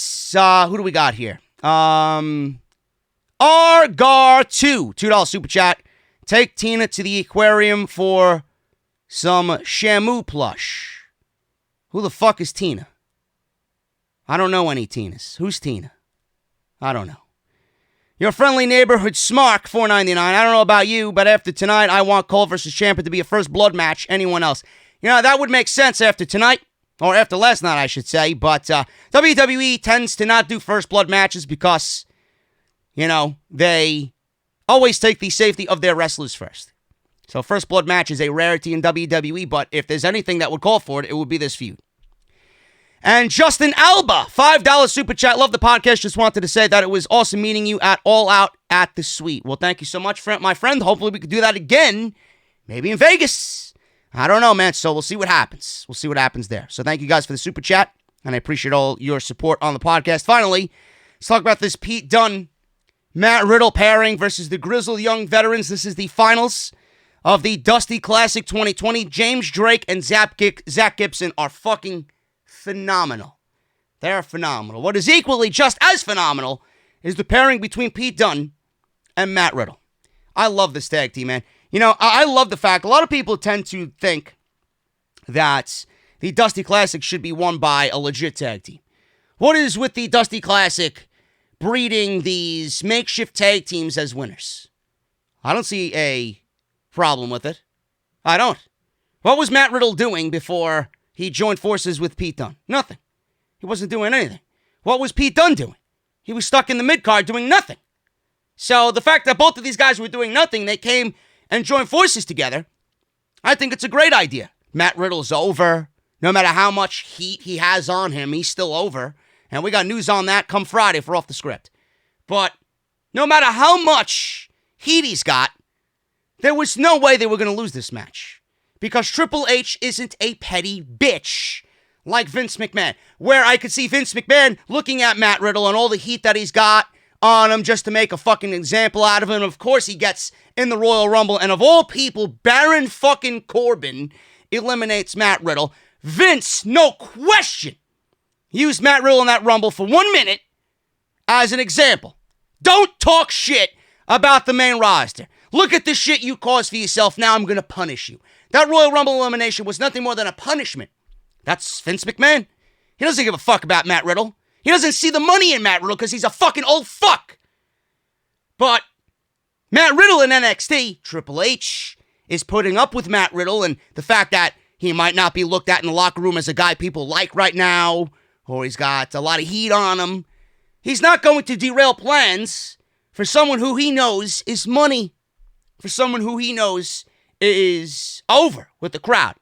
who do we got here? Argar2, $2 super chat. Take Tina to the aquarium for some Shamu plush. Who the fuck is Tina? I don't know any Tinas. Who's Tina? I don't know. Your friendly neighborhood Smark, $4.99. I don't know about you, but after tonight, I want Cole versus Ciampa to be a first blood match. Anyone else? That would make sense after tonight, or after last night, I should say. But WWE tends to not do first blood matches because, they always take the safety of their wrestlers first. So first blood match is a rarity in WWE, but if there's anything that would call for it, it would be this feud. And Justin Alba, $5 super chat. Love the podcast. Just wanted to say that it was awesome meeting you at All Out at the Suite. Well, thank you so much, my friend. Hopefully we could do that again, maybe in Vegas. I don't know, man. So we'll see what happens. We'll see what happens there. So thank you guys for the super chat, and I appreciate all your support on the podcast. Finally, let's talk about this Pete Dunne, Matt Riddle pairing versus the Grizzled Young Veterans. This is the finals of the Dusty Classic 2020. James Drake and Zack Gibson are fucking phenomenal. They're phenomenal. What is equally just as phenomenal is the pairing between Pete Dunne and Matt Riddle. I love this tag team, man. You know, I love the fact a lot of people tend to think that the Dusty Classic should be won by a legit tag team. What is with the Dusty Classic breeding these makeshift tag teams as winners? I don't see a problem with it. I don't. What was Matt Riddle doing before he joined forces with Pete Dunne? Nothing. He wasn't doing anything. What was Pete Dunne doing? He was stuck in the mid-card doing nothing. So the fact that both of these guys were doing nothing, they came and joined forces together, I think it's a great idea. Matt Riddle's over. No matter how much heat he has on him, he's still over. And we got news on that come Friday if we're off the script. But no matter how much heat he's got, there was no way they were going to lose this match. Because Triple H isn't a petty bitch like Vince McMahon. Where I could see Vince McMahon looking at Matt Riddle and all the heat that he's got on him just to make a fucking example out of him. Of course he gets in the Royal Rumble. And of all people, Baron fucking Corbin eliminates Matt Riddle. Vince, no question, used Matt Riddle in that Rumble for 1 minute as an example. Don't talk shit about the main roster. Look at the shit you caused for yourself. Now I'm going to punish you. That Royal Rumble elimination was nothing more than a punishment. That's Vince McMahon. He doesn't give a fuck about Matt Riddle. He doesn't see the money in Matt Riddle because he's a fucking old fuck. But Matt Riddle in NXT, Triple H is putting up with Matt Riddle and the fact that he might not be looked at in the locker room as a guy people like right now, or he's got a lot of heat on him. He's not going to derail plans for someone who he knows is money, for someone who he knows is over with the crowd.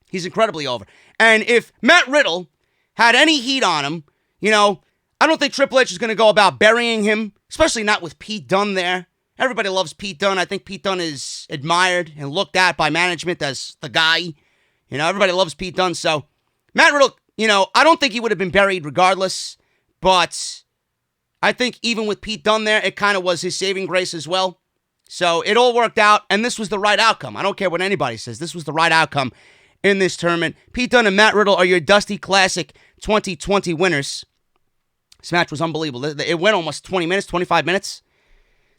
He's incredibly over. And if Matt Riddle had any heat on him, you know, I don't think Triple H is going to go about burying him, especially not with Pete Dunne there. Everybody loves Pete Dunne. I think Pete Dunne is admired and looked at by management as the guy. You know, everybody loves Pete Dunne. So Matt Riddle, you know, I don't think he would have been buried regardless. But I think even with Pete Dunne there, it kind of was his saving grace as well. So it all worked out, and this was the right outcome. I don't care what anybody says. This was the right outcome in this tournament. Pete Dunne and Matt Riddle are your Dusty Classic 2020 winners. This match was unbelievable. It went almost 20 minutes, 25 minutes.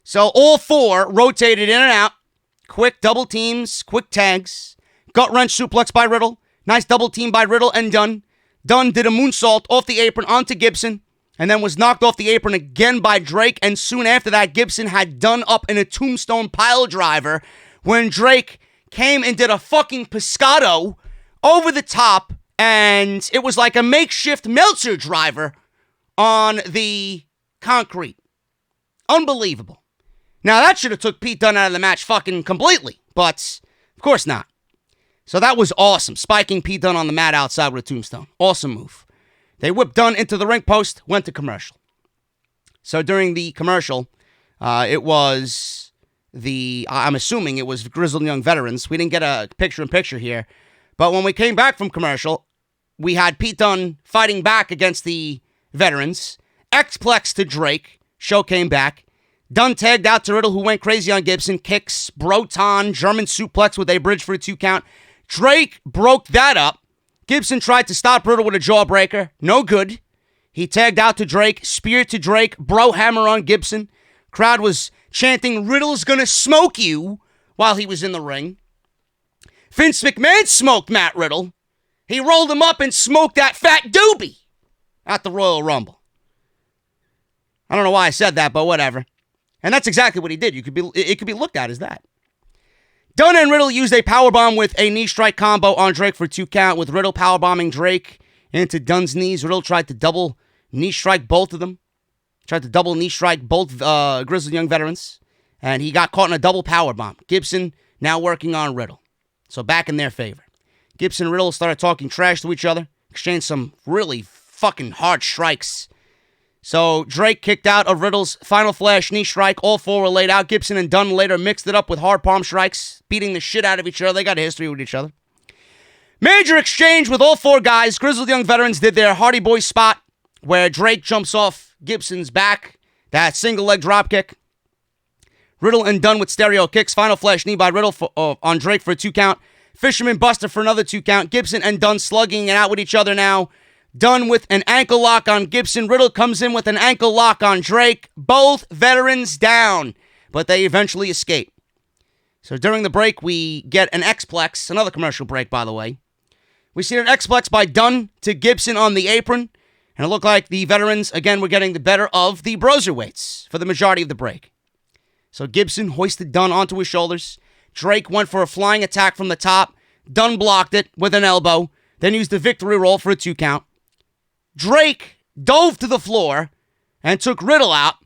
So all four rotated in and out. Quick double teams, quick tags. Gut wrench suplex by Riddle. Nice double team by Riddle and Dunn. Dunn did a moonsault off the apron onto Gibson, and then was knocked off the apron again by Drake. And soon after that, Gibson had Dunn up in a tombstone pile driver when Drake came and did a fucking pescado over the top, and it was like a makeshift Meltzer driver on the concrete. Unbelievable. Now, that should have took Pete Dunne out of the match fucking completely, but of course not. So that was awesome. Spiking Pete Dunne on the mat outside with a tombstone. Awesome move. They whipped Dunne into the ring post, went to commercial. So during the commercial, it was I'm assuming it was Grizzled Young Veterans. We didn't get a picture-in-picture here. But when we came back from commercial, we had Pete Dunne fighting back against the Veterans. X-Plex to Drake. Show came back. Dunn tagged out to Riddle, who went crazy on Gibson. Kicks, Broton, German suplex with a bridge for a 2 count. Drake broke that up. Gibson tried to stop Riddle with a jawbreaker. No good. He tagged out to Drake, spear to Drake, bro hammer on Gibson. Crowd was chanting, "Riddle's gonna smoke you," while he was in the ring. Vince McMahon smoked Matt Riddle. He rolled him up and smoked that fat doobie at the Royal Rumble. I don't know why I said that, but whatever. And that's exactly what he did. It could be looked at as that. Dunn and Riddle used a powerbomb with a knee strike combo on Drake for a 2 count, with Riddle powerbombing Drake into Dunn's knees. Riddle tried to double knee strike both of them. Tried to double knee strike both Grizzled Young Veterans. And he got caught in a double powerbomb. Gibson now working on Riddle. So back in their favor. Gibson and Riddle started talking trash to each other. exchanged some really fucking hard strikes. So Drake kicked out of Riddle's final flash knee strike. All four were laid out. Gibson and Dunn later mixed it up with hard palm strikes, beating the shit out of each other. They got a history with each other. Major exchange with all four guys. Grizzled Young Veterans did their Hardy Boys spot where Drake jumps off Gibson's back. That single leg drop kick. Riddle and Dunn with stereo kicks. Final flash knee by Riddle on Drake for a 2 count. Fisherman Buster for another 2 count. Gibson and Dunn slugging it out with each other now. Dunn with an ankle lock on Gibson. Riddle comes in with an ankle lock on Drake. Both veterans down, but they eventually escape. So during the break, we get an X-Plex. Another commercial break, by the way. We see an X-Plex by Dunn to Gibson on the apron. And it looked like the veterans, again, were getting the better of the Broserweights for the majority of the break. So Gibson hoisted Dunn onto his shoulders. Drake went for a flying attack from the top. Dunn blocked it with an elbow, then used the victory roll for a 2 count. Drake dove to the floor and took Riddle out.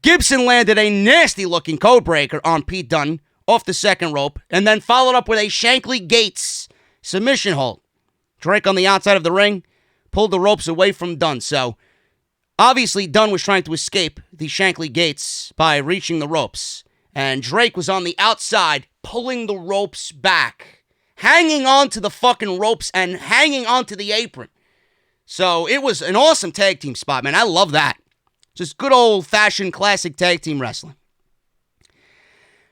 Gibson landed a nasty-looking codebreaker on Pete Dunne off the second rope, and then followed up with a Shankly Gates submission hold. Drake on the outside of the ring pulled the ropes away from Dunn. So, obviously, Dunn was trying to escape the Shankly Gates by reaching the ropes. And Drake was on the outside pulling the ropes back, hanging on to the fucking ropes and hanging onto the apron. So, it was an awesome tag team spot, man. I love that. Just good old-fashioned classic tag team wrestling.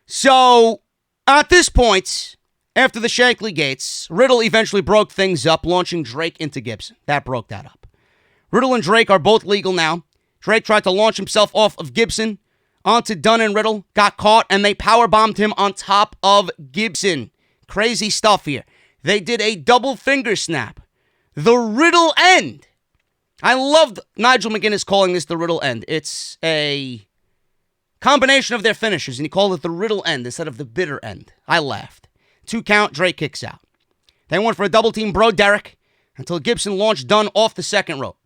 So, at this point, after the Shankly Gates, Riddle eventually broke things up, launching Drake into Gibson. That broke that up. Riddle and Drake are both legal now. Drake tried to launch himself off of Gibson onto Dunn and Riddle, got caught, and they powerbombed him on top of Gibson. Crazy stuff here. They did a double finger snap. The Riddle end. I loved Nigel McGuinness calling this the Riddle end. It's a combination of their finishes, and he called it the Riddle end instead of the bitter end. I laughed. 2 count, Drake kicks out. They went for a double team bro Derek until Gibson launched Dunn off the second rope.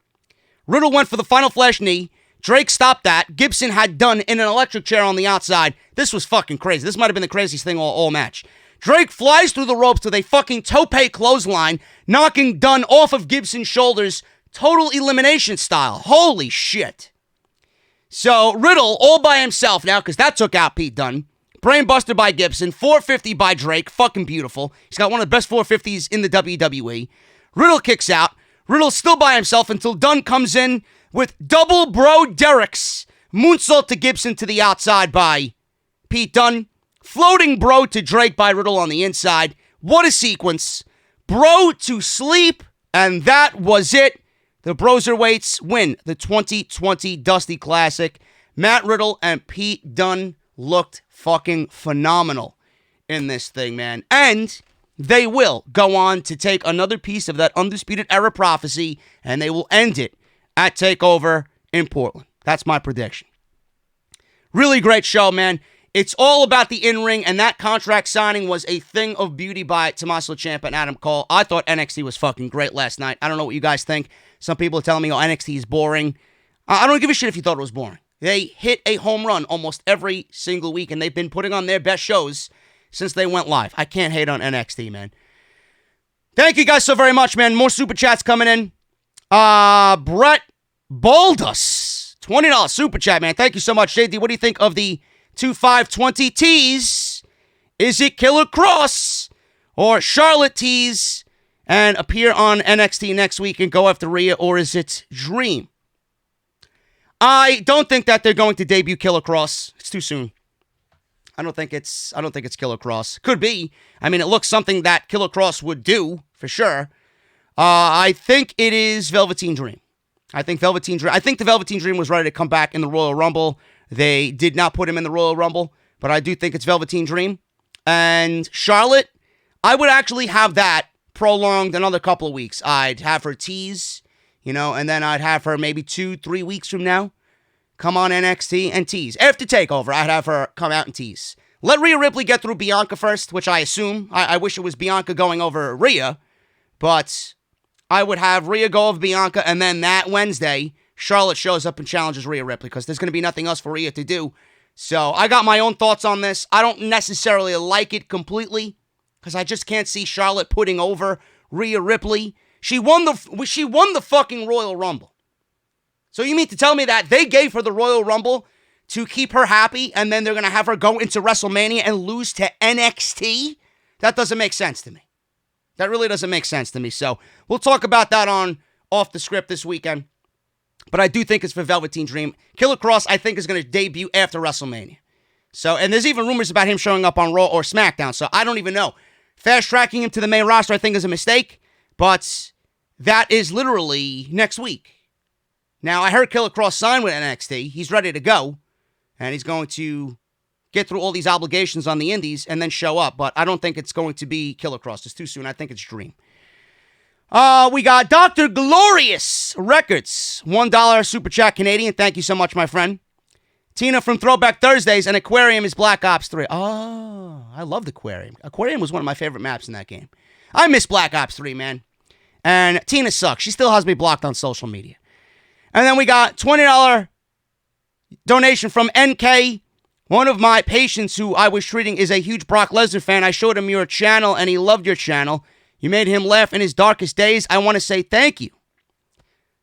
Riddle went for the final flash knee. Drake stopped that. Gibson had Dunn in an electric chair on the outside. This was fucking crazy. This might have been the craziest thing all match. Drake flies through the ropes with a fucking tope clothesline, knocking Dunn off of Gibson's shoulders, total elimination style. Holy shit. So Riddle all by himself now, because that took out Pete Dunne. Brainbuster by Gibson, 450 by Drake, fucking beautiful. He's got one of the best 450s in the WWE. Riddle kicks out. Riddle's still by himself until Dunn comes in with double bro Derek's moonsault to Gibson to the outside by Pete Dunne. Floating bro to Drake by Riddle on the inside. What a sequence. Bro to sleep, and that was it. The Broserweights win the 2020 Dusty Classic. Matt Riddle and Pete Dunne looked fucking phenomenal in this thing, man. And they will go on to take another piece of that Undisputed Era prophecy, and they will end it at TakeOver in Portland. That's my prediction. Really great show, man. It's all about the in-ring, and that contract signing was a thing of beauty by Tommaso Ciampa and Adam Cole. I thought NXT was fucking great last night. I don't know what you guys think. Some people are telling me, oh, NXT is boring. I don't give a shit if you thought it was boring. They hit a home run almost every single week, and they've been putting on their best shows since they went live. I can't hate on NXT, man. Thank you guys so very much, man. More super chats coming in. Brett Baldus, $20 super chat, man. Thank you so much, JD. What do you think of the 2520 tease? Is it Killer Cross or Charlotte tease and appear on NXT next week and go after Rhea, or is it Dream? I don't think that they're going to debut Killer Cross. It's too soon. I don't think it's Killer Cross. Could be. I mean, it looks something that Killer Cross would do for sure. I think it is Velveteen Dream. I think the Velveteen Dream was ready to come back in the Royal Rumble. They did not put him in the Royal Rumble, but I do think it's Velveteen Dream. And Charlotte, I would actually have that prolonged another couple of weeks. I'd have her tease, and then I'd have her maybe 2-3 weeks from now come on NXT and tease. After TakeOver, I'd have her come out and tease. Let Rhea Ripley get through Bianca first, which I assume. I wish it was Bianca going over Rhea, but I would have Rhea go over Bianca, and then that Wednesday, Charlotte shows up and challenges Rhea Ripley, because there's going to be nothing else for Rhea to do. So I got my own thoughts on this. I don't necessarily like it completely, because I just can't see Charlotte putting over Rhea Ripley. She won the fucking Royal Rumble. So you mean to tell me that they gave her the Royal Rumble to keep her happy, and then they're going to have her go into WrestleMania and lose to NXT? That doesn't make sense to me. That really doesn't make sense to me. So we'll talk about that on Off the Script this weekend. But I do think it's for Velveteen Dream. Killer Kross, I think, is going to debut after WrestleMania. So, and there's even rumors about him showing up on Raw or SmackDown. So I don't even know. Fast tracking him to the main roster, I think, is a mistake. But that is literally next week. Now, I heard Killer Kross signed with NXT. He's ready to go. And he's going to get through all these obligations on the indies and then show up. But I don't think it's going to be Killer Kross. It's too soon. I think it's Dream. We got Dr. Glorious Records. $1 Super Chat Canadian. Thank you so much, my friend. Tina from Throwback Thursdays. And Aquarium is Black Ops 3. Oh, I loved Aquarium. Aquarium was one of my favorite maps in that game. I miss Black Ops 3, man. And Tina sucks. She still has me blocked on social media. And then we got $20 donation from NK. One of my patients who I was treating is a huge Brock Lesnar fan. I showed him your channel, and he loved your channel. You made him laugh in his darkest days. I want to say thank you.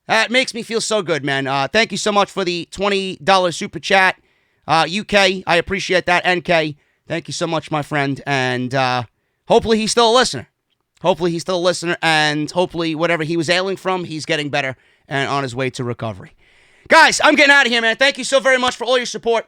That makes me feel so good, man. Thank you so much for the $20 super chat. UK, I appreciate that. NK, thank you so much, my friend. And hopefully he's still a listener. And hopefully whatever he was ailing from, he's getting better and on his way to recovery. Guys, I'm getting out of here, man. Thank you so very much for all your support.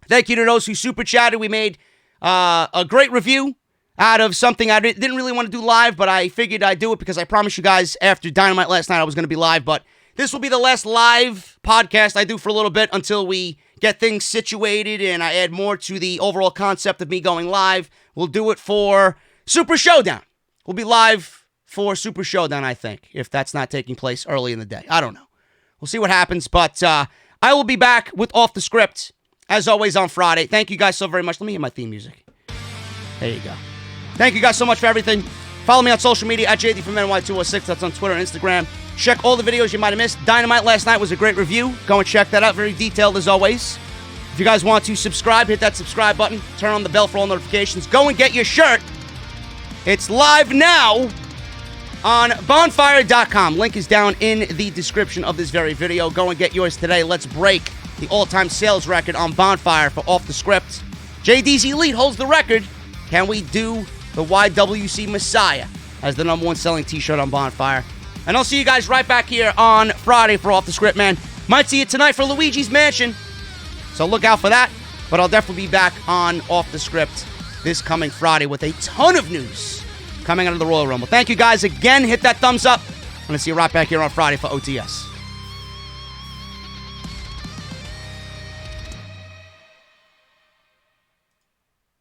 Thank you to those who super chatted. We made a great review out of something I didn't really want to do live, but I figured I'd do it because I promised you guys after Dynamite last night I was going to be live, but this will be the last live podcast I do for a little bit until we get things situated and I add more to the overall concept of me going live. We'll do it for Super Showdown. We'll be live for Super Showdown, I think, if that's not taking place early in the day. I don't know. We'll see what happens, but I will be back with Off the Script, as always, on Friday. Thank you guys so very much. Let me hear my theme music. There you go. Thank you guys so much for everything. Follow me on social media at JD from NY206. That's on Twitter and Instagram. Check all the videos you might have missed. Dynamite last night was a great review. Go and check that out. Very detailed as always. If you guys want to subscribe, hit that subscribe button. Turn on the bell for all notifications. Go and get your shirt. It's live now on bonfire.com. Link is down in the description of this very video. Go and get yours today. Let's break the all-time sales record on Bonfire for Off the Script. JD's Elite holds the record. Can we do the YWC Messiah as the #1 selling t-shirt on Bonfire? And I'll see you guys right back here on Friday for Off the Script, man. Might see you tonight for Luigi's Mansion, so look out for that. But I'll definitely be back on Off the Script this coming Friday with a ton of news coming out of the Royal Rumble. Thank you guys again. Hit that thumbs up. I'm going to see you right back here on Friday for OTS.